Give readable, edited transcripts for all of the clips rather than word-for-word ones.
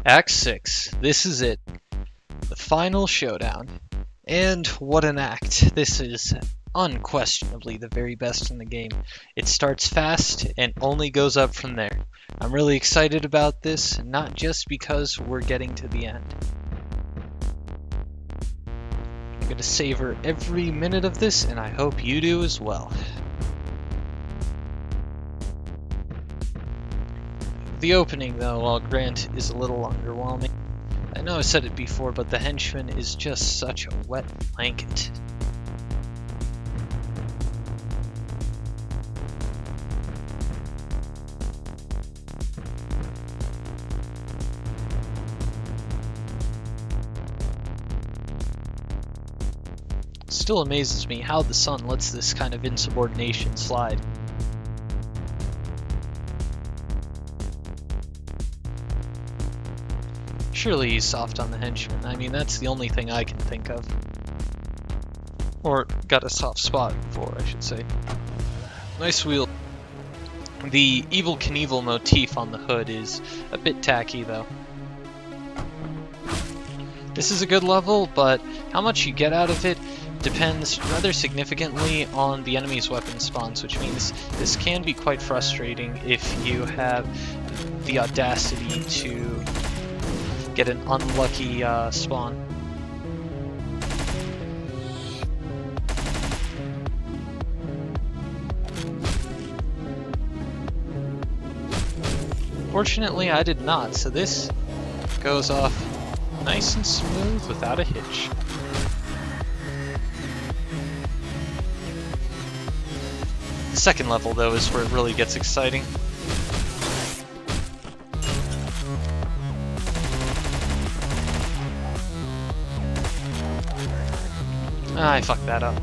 Act 6. This is it. The final showdown. And what an act. This is unquestionably the very best in the game. It starts fast and only goes up from there. I'm really excited about this, not just because we're getting to the end. I'm going to savor every minute of this, and I hope you do as well. The opening, though, I'll grant, is a little underwhelming. I know I said it before, but the henchman is just such a wet blanket. Still amazes me how the sun lets this kind of insubordination slide. Surely he's soft on the henchman. I mean, that's the only thing I can think of. Or got a soft spot for, I should say. Nice wheel. The Evel Knievel motif on the hood is a bit tacky, though. This is a good level, but how much you get out of it depends rather significantly on the enemy's weapon spawns, which means this can be quite frustrating if you have the audacity to get an unlucky spawn. Fortunately, I did not, so this goes off nice and smooth without a hitch. The second level, though, is where it really gets exciting. I fucked that up.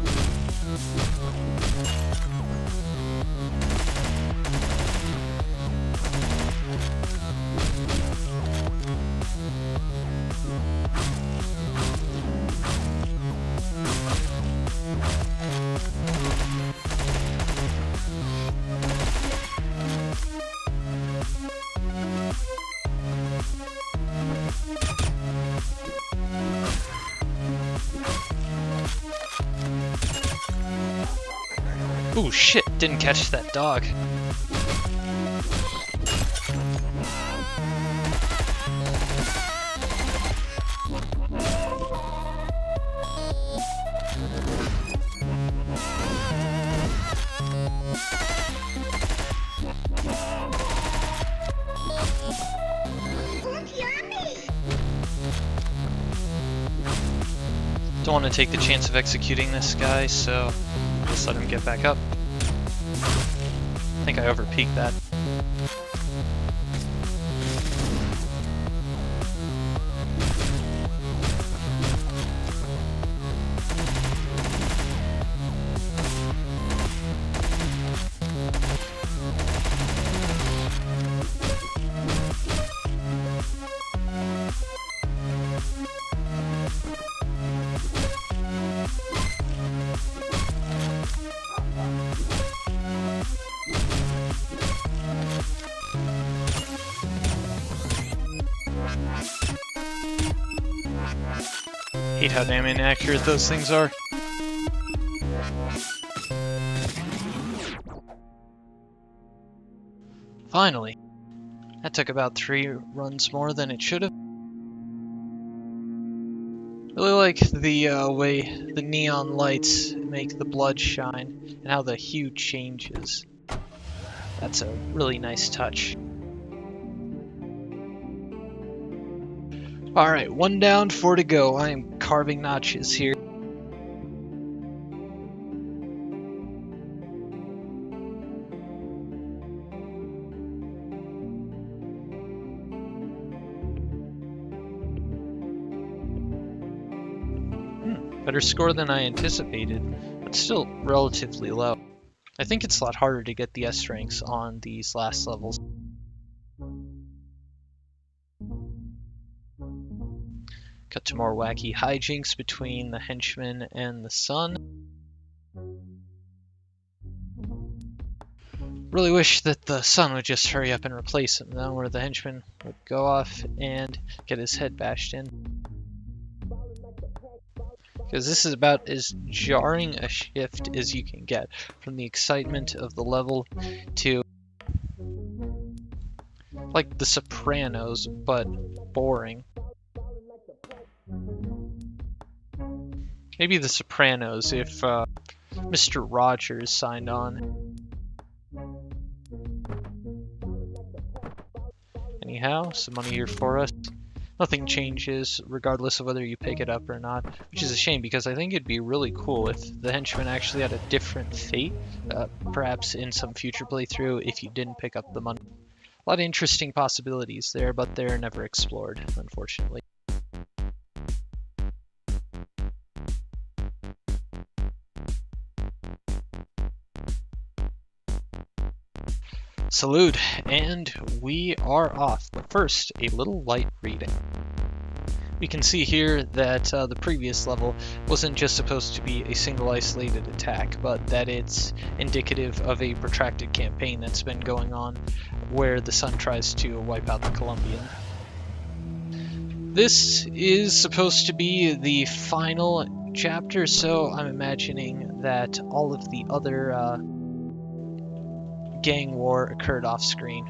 Ooh, shit, didn't catch that dog. Don't want to take the chance of executing this guy, so just let him get back up. I think I overpeaked that. Hate how damn inaccurate those things are. Finally. That took about 3 runs more than it should have. Really like the way the neon lights make the blood shine and how the hue changes. That's a really nice touch. Alright, 1 down, 4 to go. I am carving notches here. Better score than I anticipated, but still relatively low. I think it's a lot harder to get the S ranks on these last levels. Cut to more wacky hijinks between the henchman and the sun. Really wish that the sun would just hurry up and replace him, though, where the henchman would go off and get his head bashed in. Because this is about as jarring a shift as you can get, from the excitement of the level to like The Sopranos, but boring. Maybe The Sopranos if Mr. Rogers signed on. Anyhow, some money here for us. Nothing changes regardless of whether you pick it up or not, which is a shame because I think it'd be really cool if the henchman actually had a different fate, perhaps in some future playthrough if you didn't pick up the money. A lot of interesting possibilities there, but they're never explored, unfortunately. Salute, and we are off. But first, a little light reading. We can see here that the previous level wasn't just supposed to be a single isolated attack, but that it's indicative of a protracted campaign that's been going on where the sun tries to wipe out the Colombian. This is supposed to be the final chapter, so I'm imagining that all of the other gang war occurred off screen.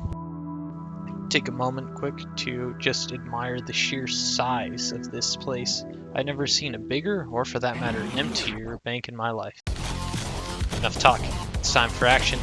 Take a moment quick to just admire the sheer size of this place. I've never seen a bigger, or for that matter, emptier bank in my life. Enough talk. It's time for action.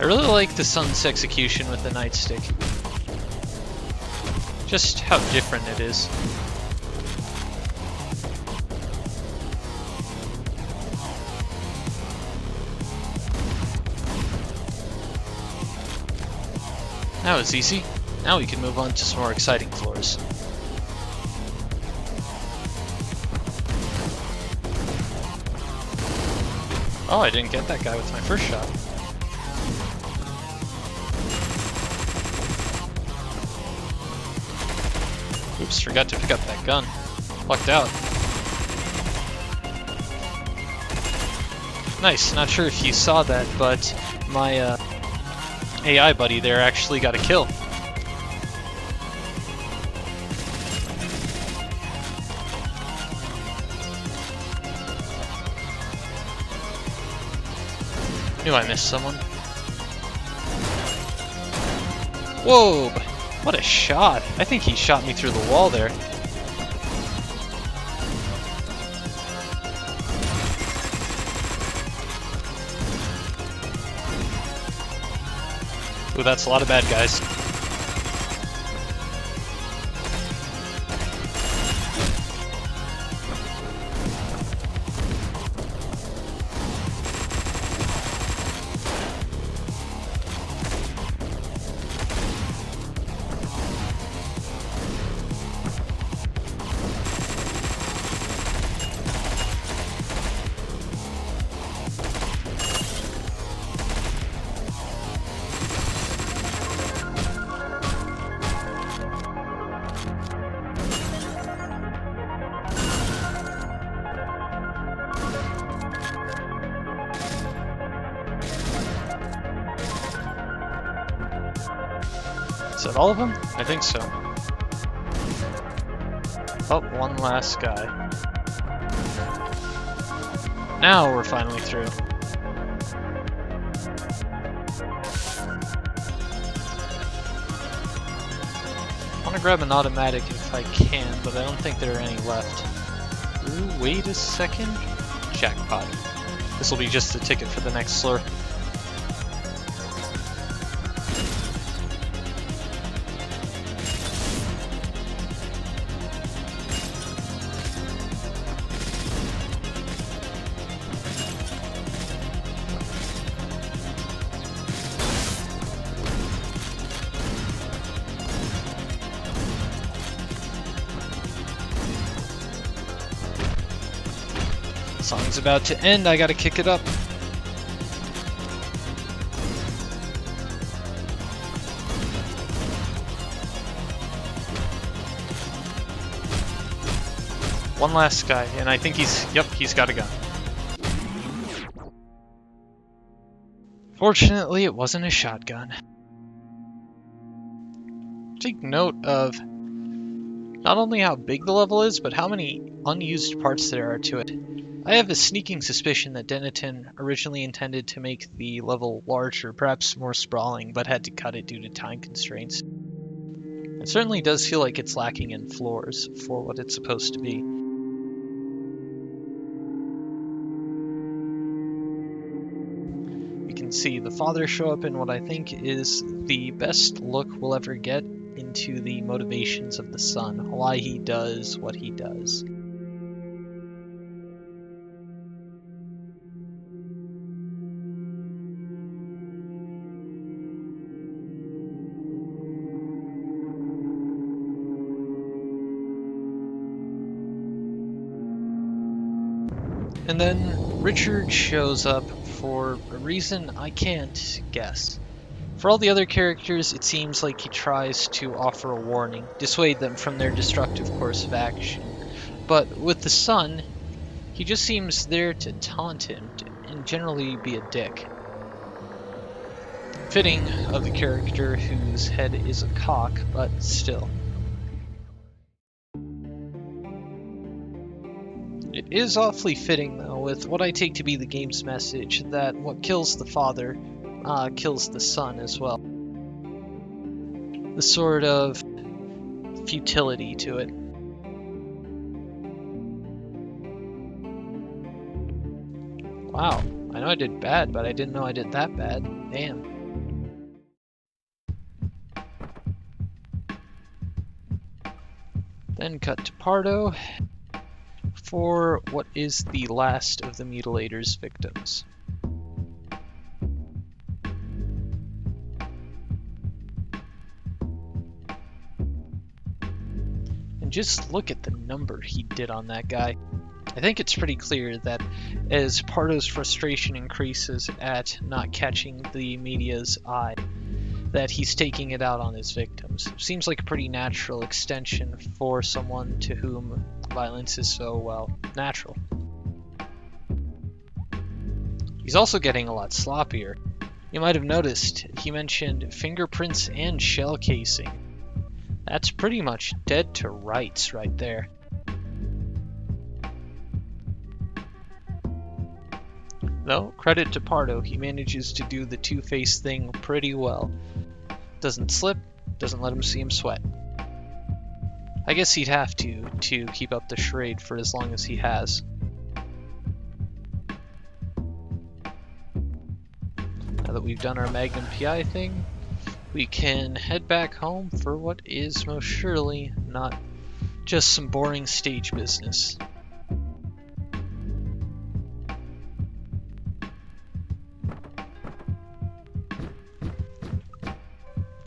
I really like the sun's execution with the nightstick. Just how different it is. That was easy. Now we can move on to some more exciting floors. Oh, I didn't get that guy with my first shot. Oops, forgot to pick up that gun. Lucked out. Nice, not sure if you saw that, but my AI buddy there actually got a kill. Knew I missed someone. Whoa! What a shot! I think he shot me through the wall there. Ooh, that's a lot of bad guys. Is that all of them? I think so. Oh, one last guy. Now we're finally through. I want to grab an automatic if I can, but I don't think there are any left. Ooh, wait a second. Jackpot. This will be just the ticket for the next floor. Song's about to end, I gotta kick it up. One last guy, and I think he's got a gun. Fortunately, it wasn't a shotgun. Take note of not only how big the level is, but how many unused parts there are to it. I have a sneaking suspicion that Denethor originally intended to make the level larger, perhaps more sprawling, but had to cut it due to time constraints. It certainly does feel like it's lacking in floors for what it's supposed to be. We can see the father show up in what I think is the best look we'll ever get into the motivations of the son, why he does what he does. And then Richard shows up for a reason I can't guess. For all the other characters, it seems like he tries to offer a warning, dissuade them from their destructive course of action. But with the son, he just seems there to taunt him and generally be a dick. Fitting of the character whose head is a cock, but still. It is awfully fitting, though, with what I take to be the game's message, that what kills the father kills the son as well. The sort of futility to it. Wow, I know I did bad, but I didn't know I did that bad. Damn. Then cut to Pardo for what is the last of the Mutilator's victims. And just look at the number he did on that guy. I think it's pretty clear that as Pardo's frustration increases at not catching the media's eye, that he's taking it out on his victims. Seems like a pretty natural extension for someone to whom violence is so, well, natural. He's also getting a lot sloppier. You might have noticed he mentioned fingerprints and shell casing. That's pretty much dead to rights right there. Though, credit to Pardo, he manages to do the two-face thing pretty well. Doesn't slip, doesn't let him see him sweat. I guess he'd have to keep up the charade for as long as he has. Now that we've done our Magnum PI thing, we can head back home for what is most surely not just some boring stage business.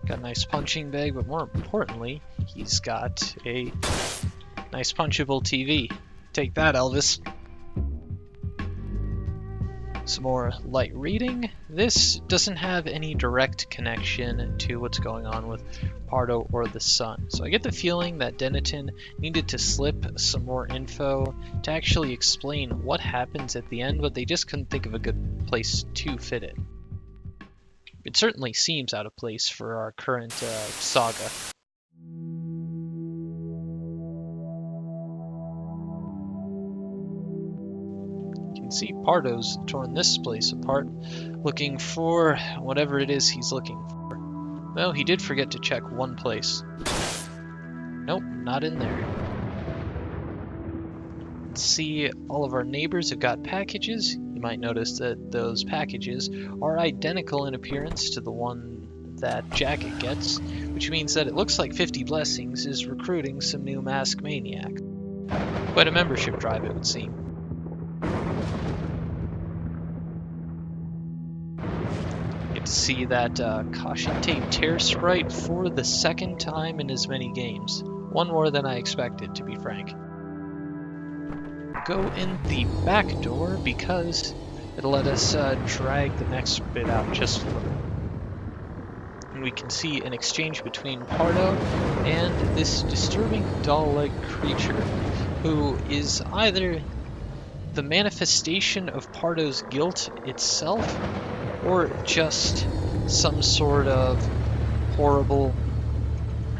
Got a nice punching bag, but more importantly, he's got a nice punchable TV. Take that, Elvis. Some more light reading. This doesn't have any direct connection to what's going on with Pardo or the son. So I get the feeling that Denethor needed to slip some more info to actually explain what happens at the end, but they just couldn't think of a good place to fit it. It certainly seems out of place for our current saga. You can see Pardo's torn this place apart, looking for whatever it is he's looking for. Though he did forget to check one place. Nope, not in there. Let's see, all of our neighbors have got packages. You might notice that those packages are identical in appearance to the one that Jacket gets, which means that it looks like 50 Blessings is recruiting some new mask maniac. Quite a membership drive, it would seem. Get to see that caution tape tear sprite for the second time in as many games. One more than I expected, to be frank. go in the back door because it'll let us drag the next bit out just a little. And we can see an exchange between Pardo and this disturbing doll-like creature, who is either the manifestation of Pardo's guilt itself, or just some sort of horrible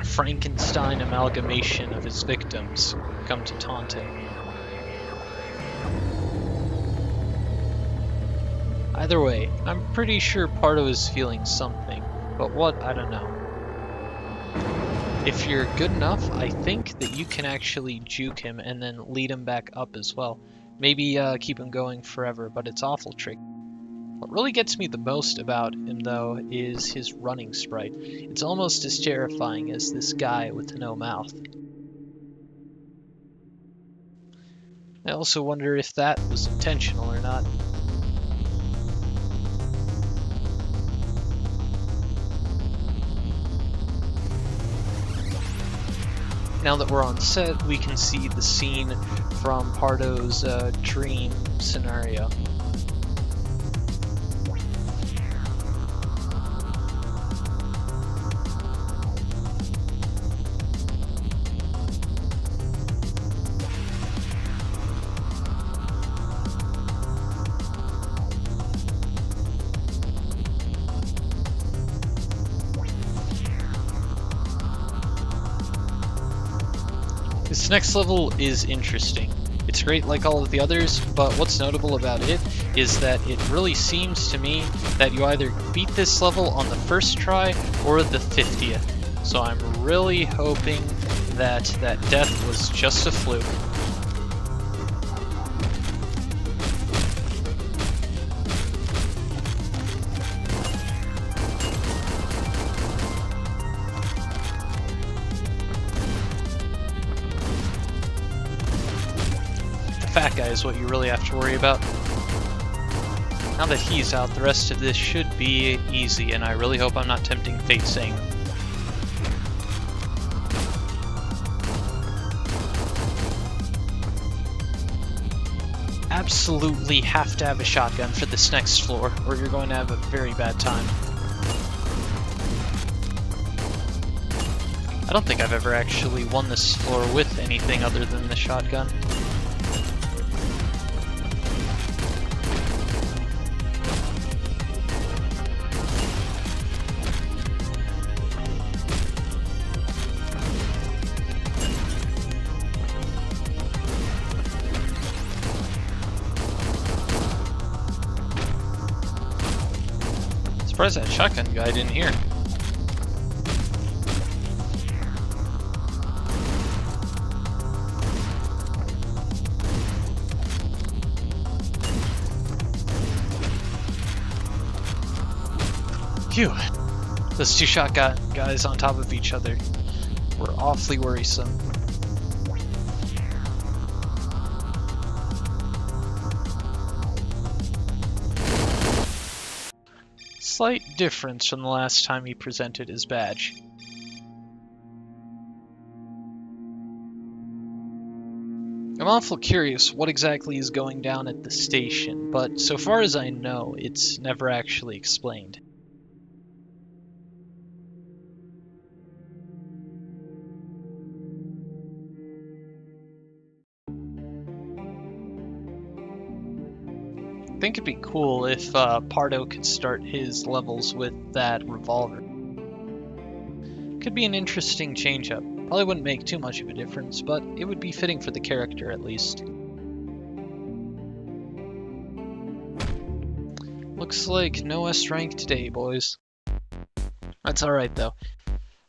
Frankenstein amalgamation of his victims come to taunt him. Either way, I'm pretty sure Pardo is feeling something, but what, I don't know. If you're good enough, I think that you can actually juke him and then lead him back up as well. Maybe keep him going forever, but it's awful tricky. What really gets me the most about him, though, is his running sprite. It's almost as terrifying as this guy with no mouth. I also wonder if that was intentional or not. Now that we're on set, we can see the scene from Pardo's dream scenario. This next level is interesting. It's great like all of the others, but what's notable about it is that it really seems to me that you either beat this level on the first try or the 50th. So I'm really hoping that that death was just a fluke. Fat guy is what you really have to worry about. Now that he's out, the rest of this should be easy, and I really hope I'm not tempting fate saying absolutely have to have a shotgun for this next floor, or you're going to have a very bad time. I don't think I've ever actually won this floor with anything other than the shotgun. Surprised that shotgun guy didn't hear. Phew. Those two shotgun guys on top of each other were awfully worrisome. Slight difference from the last time he presented his badge. I'm awful curious what exactly is going down at the station, but so far as I know, it's never actually explained. I think it'd be cool if Pardo could start his levels with that revolver. Could be an interesting change-up. Probably wouldn't make too much of a difference, but it would be fitting for the character at least. Looks like no S rank today, boys. That's alright though.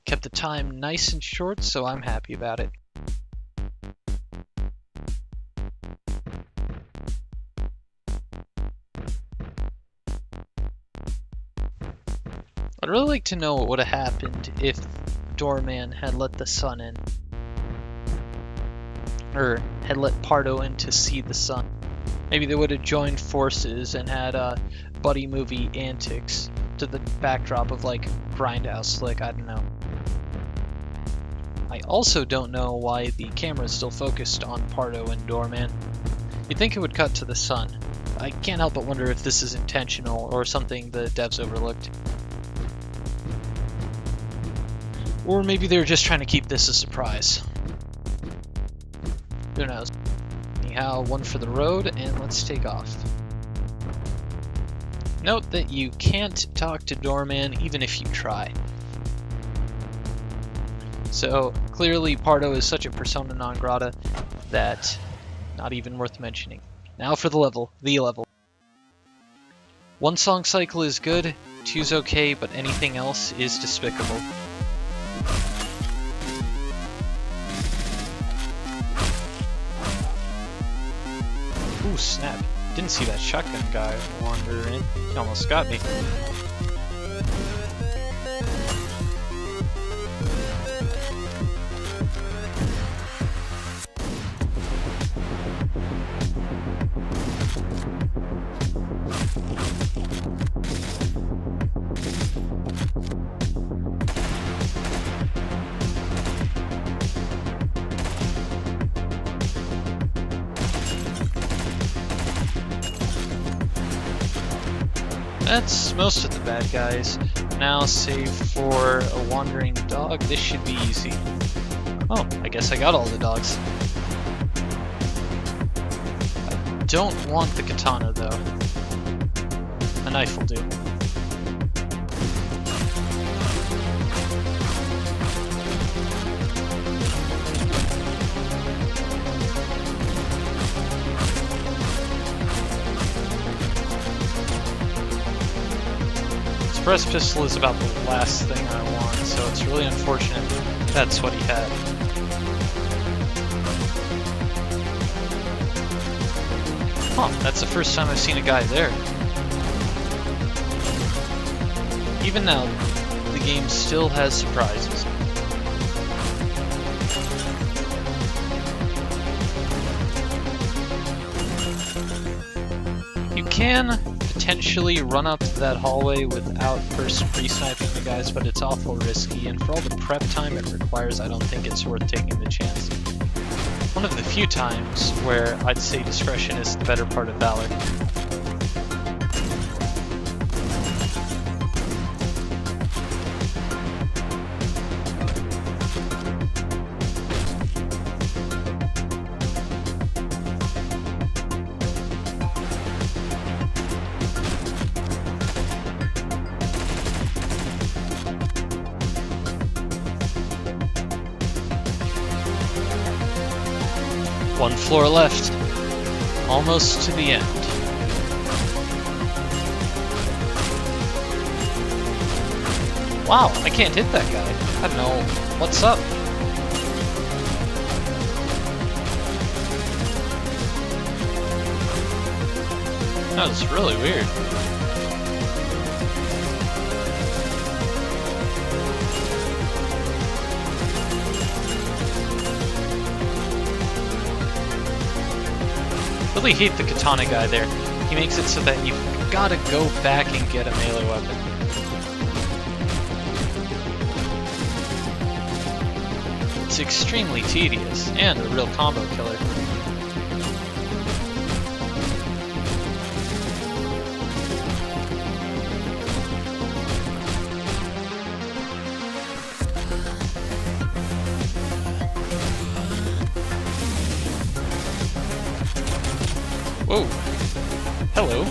Kept the time nice and short, so I'm happy about it. I'd really like to know what would have happened if Doorman had let the sun in. Or had let Pardo in to see the sun. Maybe they would have joined forces and had buddy movie antics to the backdrop of like Grindhouse Slick, I don't know. I also don't know why the camera is still focused on Pardo and Doorman. You'd think it would cut to the sun. I can't help but wonder if this is intentional or something the devs overlooked. Or maybe they're just trying to keep this a surprise. Who knows? Anyhow, one for the road, and let's take off. Note that you can't talk to Doorman even if you try. So, clearly Pardo is such a persona non grata that not even worth mentioning. Now for the level. One song cycle is good, two's okay, but anything else is despicable. Ooh, snap. Didn't see that shotgun guy wander in. He almost got me. That's most of the bad guys. Now, save for a wandering dog, this should be easy. Oh, I guess I got all the dogs. I don't want the katana, though. A knife will do. Express pistol is about the last thing I want, so it's really unfortunate that's what he had. Huh, that's the first time I've seen a guy there. Even now, the game still has surprises. You can potentially run up that hallway without first pre-sniping the guys, but it's awful risky, and for all the prep time it requires, I don't think it's worth taking the chance. One of the few times where I'd say discretion is the better part of valor. One floor left. Almost to the end. Wow, I can't hit that guy. I don't know what's up. That was really weird. Really hate the katana guy there. He makes it so that you've gotta go back and get a melee weapon. It's extremely tedious, and a real combo killer. Whoa. Hello.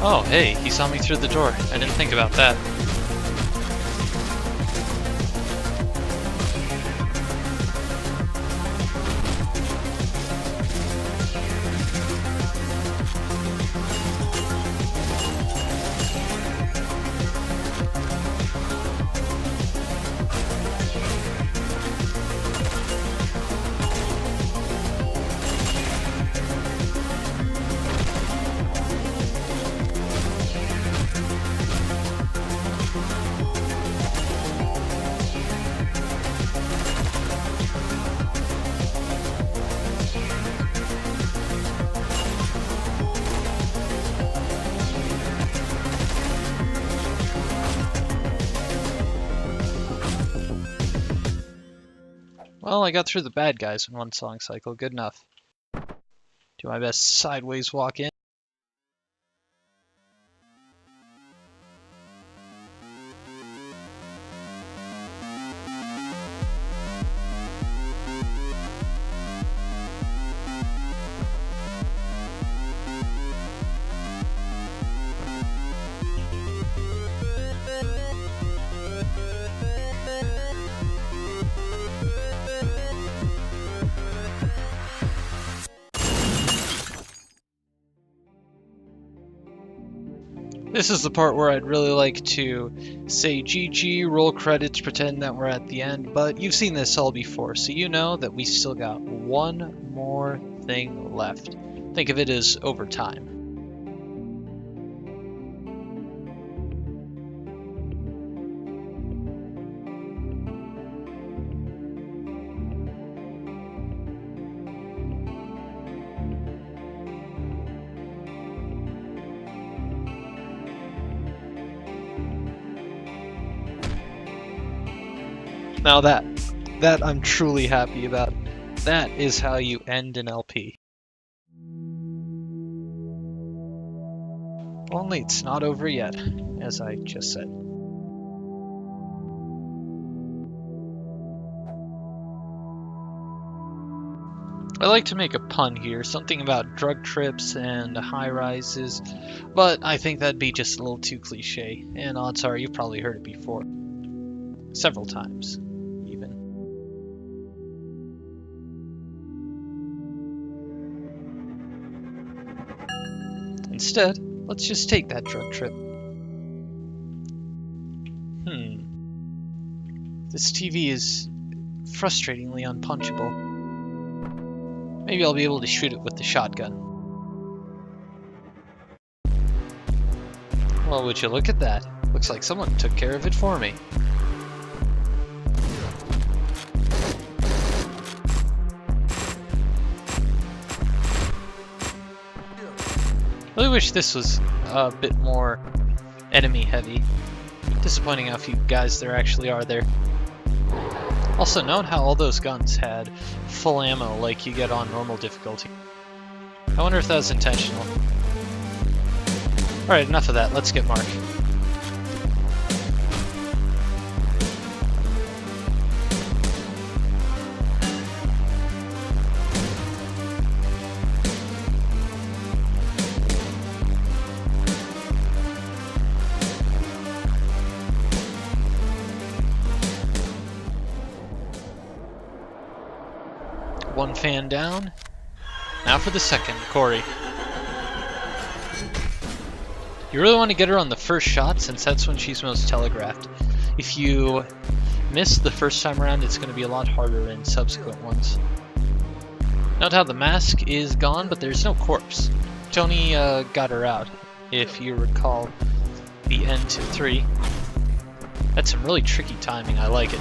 Oh, hey, he saw me through the door. I didn't think about that. Well, I got through the bad guys in one song cycle. Good enough. Do my best sideways walk in. This is the part where I'd really like to say GG, roll credits, pretend that we're at the end, but you've seen this all before, so you know that we still got one more thing left. Think of it as overtime. Now that I'm truly happy about. That is how you end an LP. Only it's not over yet, as I just said. I like to make a pun here, something about drug trips and high-rises, but I think that'd be just a little too cliche, and odds are you've probably heard it before. Several times. Instead, let's just take that drug trip. This TV is frustratingly unpunchable. Maybe I'll be able to shoot it with the shotgun. Well, would you look at that? Looks like someone took care of it for me. I really wish this was a bit more enemy heavy. Disappointing how few guys there actually are there. Also, note how all those guns had full ammo like you get on normal difficulty. I wonder if that was intentional. Alright, enough of that. Let's get Mark. One fan down. Now for the second, Corey. You really want to get her on the first shot since that's when she's most telegraphed. If you miss the first time around, it's going to be a lot harder in subsequent ones. Note how the mask is gone, but there's no corpse. Tony got her out, if you recall the end to 3. That's some really tricky timing, I like it.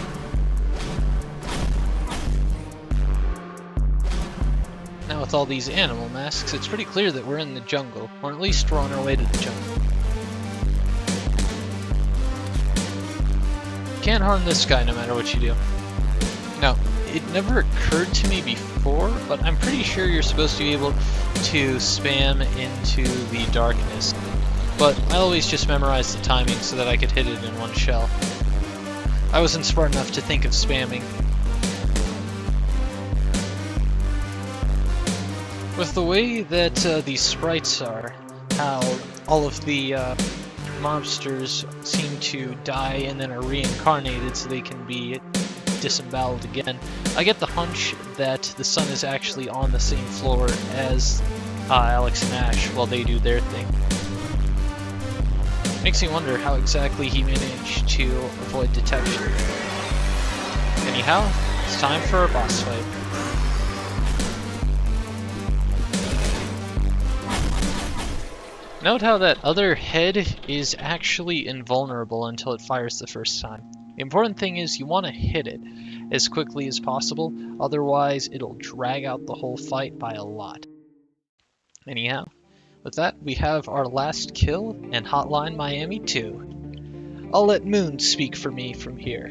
Now with all these animal masks, it's pretty clear that we're in the jungle, or at least we're on our way to the jungle. Can't harm this guy no matter what you do. Now, it never occurred to me before, but I'm pretty sure you're supposed to be able to spam into the darkness. But I always just memorized the timing so that I could hit it in one shell. I wasn't smart enough to think of spamming. With the way that these sprites are, how all of the mobsters seem to die and then are reincarnated so they can be disemboweled again, I get the hunch that the sun is actually on the same floor as Alex and Ash while they do their thing. Makes me wonder how exactly he managed to avoid detection. Anyhow, it's time for our boss fight. Note how that other head is actually invulnerable until it fires the first time. The important thing is you want to hit it as quickly as possible, otherwise it'll drag out the whole fight by a lot. Anyhow, with that we have our last kill and Hotline Miami 2. I'll let Moon speak for me from here.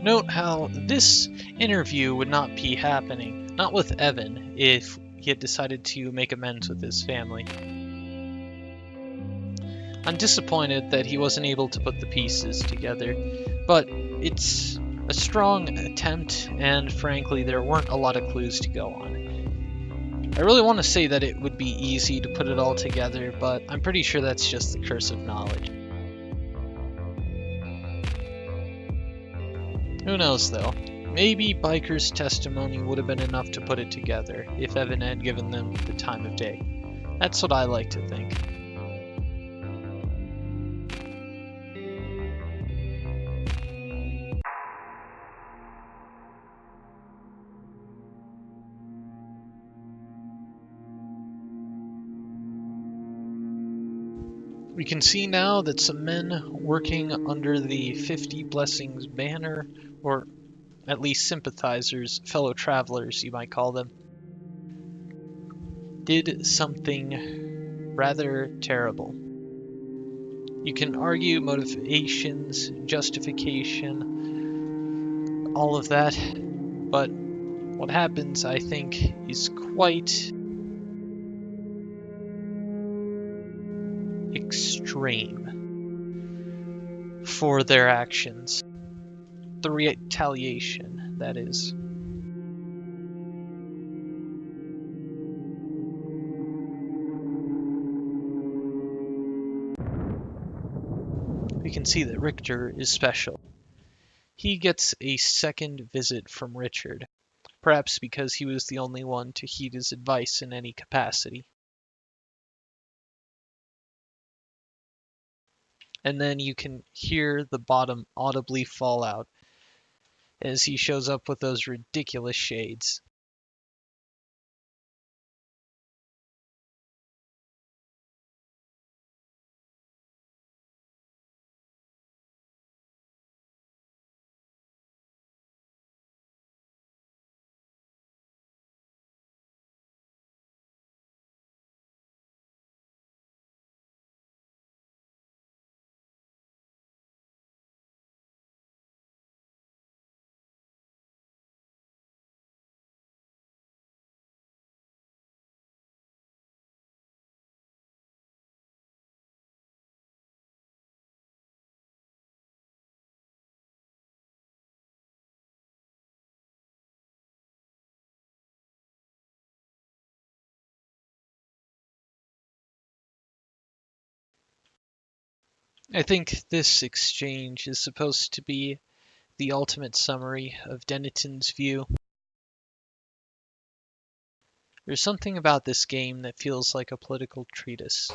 Note how this interview would not be happening, not with Evan, if he had decided to make amends with his family. I'm disappointed that he wasn't able to put the pieces together, but it's a strong attempt, and frankly, there weren't a lot of clues to go on. I really want to say that it would be easy to put it all together, but I'm pretty sure that's just the curse of knowledge. Who knows, though? Maybe Biker's testimony would have been enough to put it together if Evan had given them the time of day. That's what I like to think. We can see now that some men working under the 50 Blessings banner, or at least sympathizers, fellow travelers you might call them, did something rather terrible. You can argue motivations, justification, all of that, but what happens, I think, is quite extreme for their actions. The retaliation, that is. We can see that Richter is special. He gets a second visit from Richard, perhaps because he was the only one to heed his advice in any capacity. And then you can hear the bottom audibly fall out as he shows up with those ridiculous shades. I think this exchange is supposed to be the ultimate summary of Denneton's view. There's something about this game that feels like a political treatise.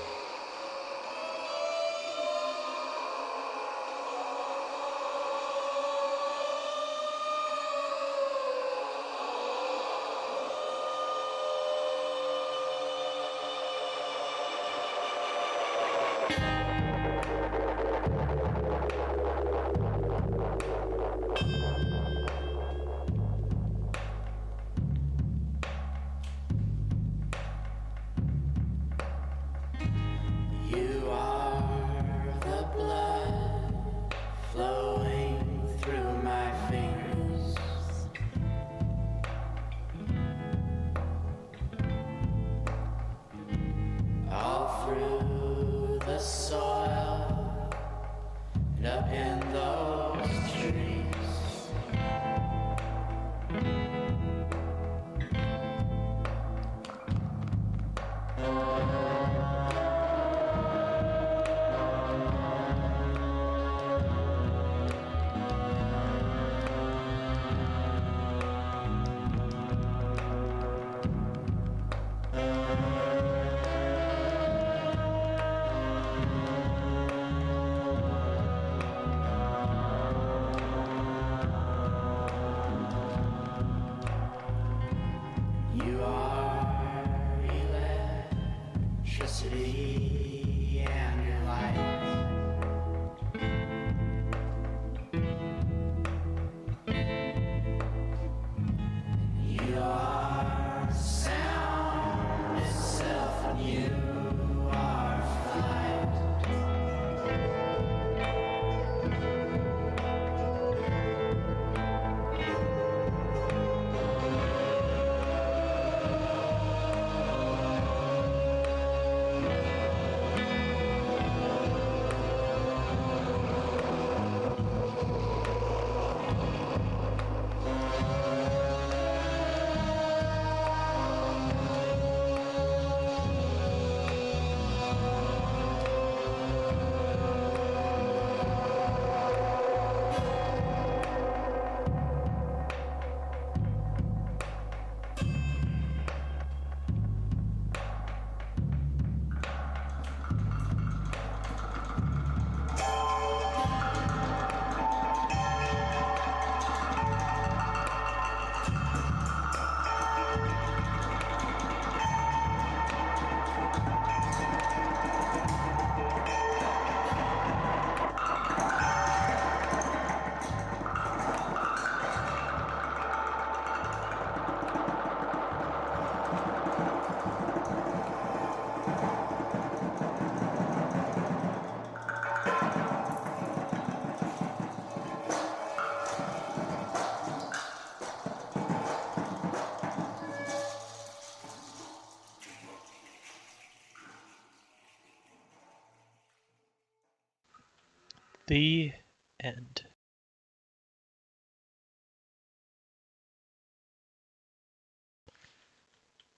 The end.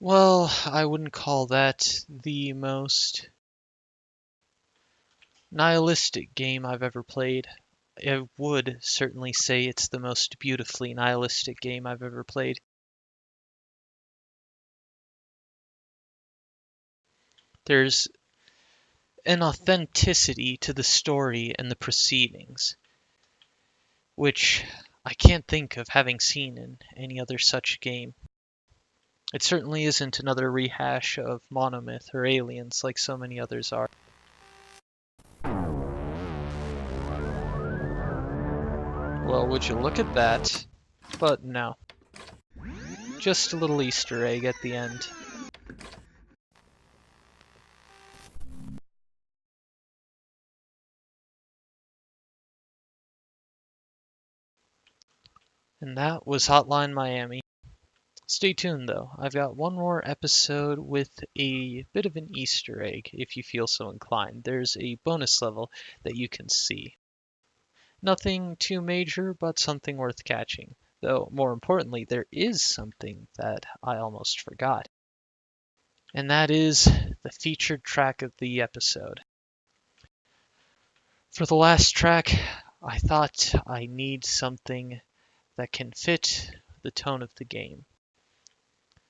Well, I wouldn't call that the most nihilistic game I've ever played. I would certainly say it's the most beautifully nihilistic game I've ever played. There's an authenticity to the story and the proceedings, which I can't think of having seen in any other such game. It certainly isn't another rehash of Monomyth or Aliens like so many others are. Well, would you look at that? But no. Just a little Easter egg at the end. And that was Hotline Miami. Stay tuned though, I've got one more episode with a bit of an Easter egg if you feel so inclined. There's a bonus level that you can see. Nothing too major, but something worth catching. Though, more importantly, there is something that I almost forgot. And that is the featured track of the episode. For the last track, I thought I need something that can fit the tone of the game.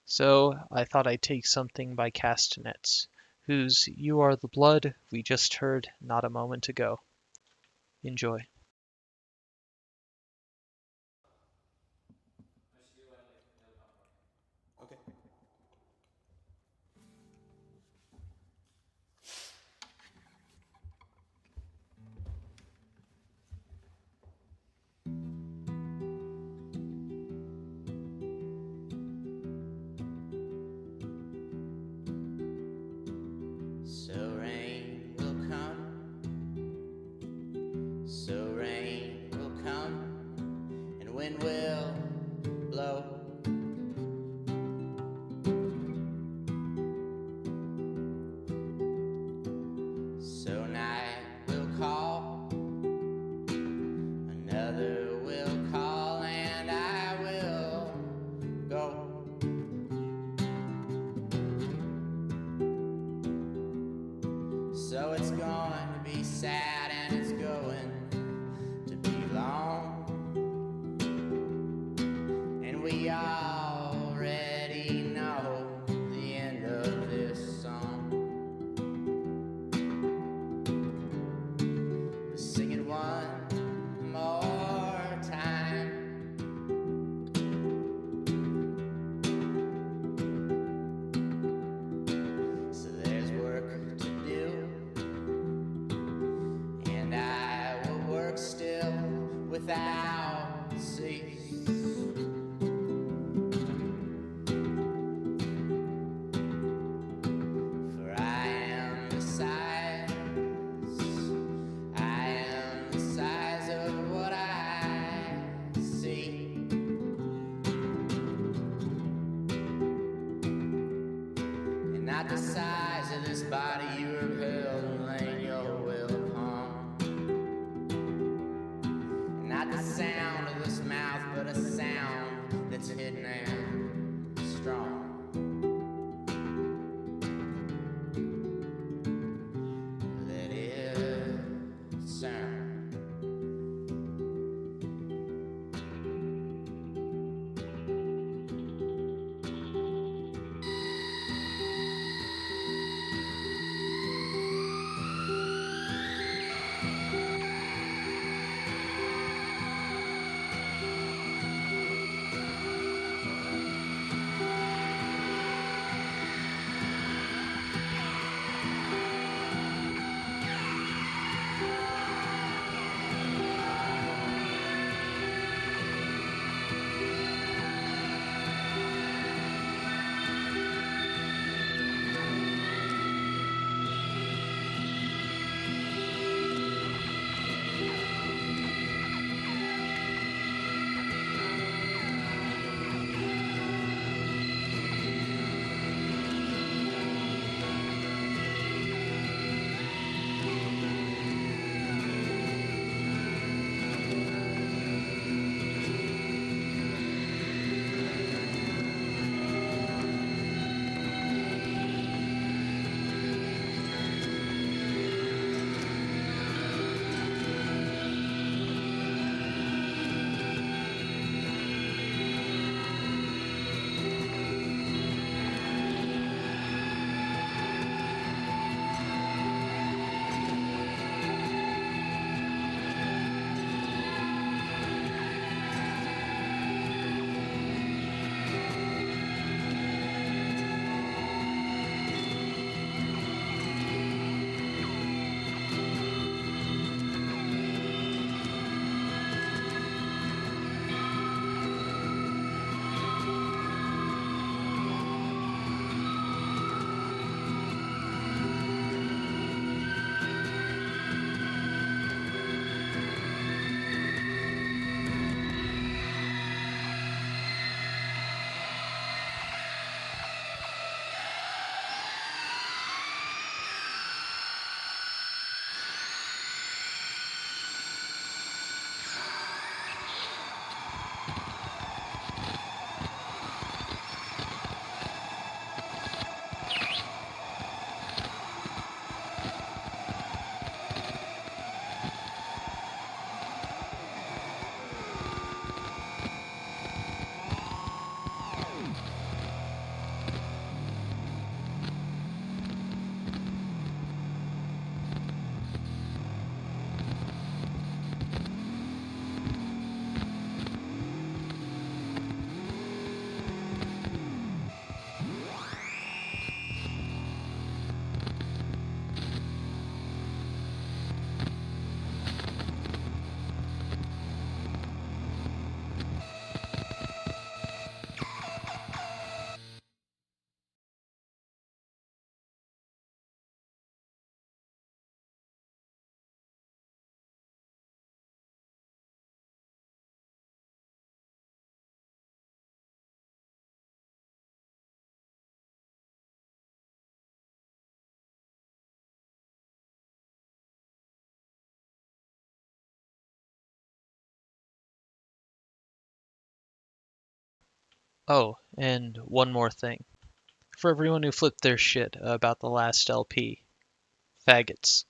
So I thought I'd take something by Castanets, whose You Are the Blood we just heard not a moment ago. Enjoy. Okay. So rain will come, so rain will come, and wind will blow. So night will call, another will call, and I will go. So it's going to be sad and it's going to be long, and we already know the end of this song. But sing it one more time. So there's work to do, and I will work still without cease. For I am the size of what I see. And not the size of this body you have held and laid your will upon. And not the sound of this mouth, but a sound that's hidden and strong. Let it sound. Oh, and one more thing. For everyone who flipped their shit about the last LP, faggots.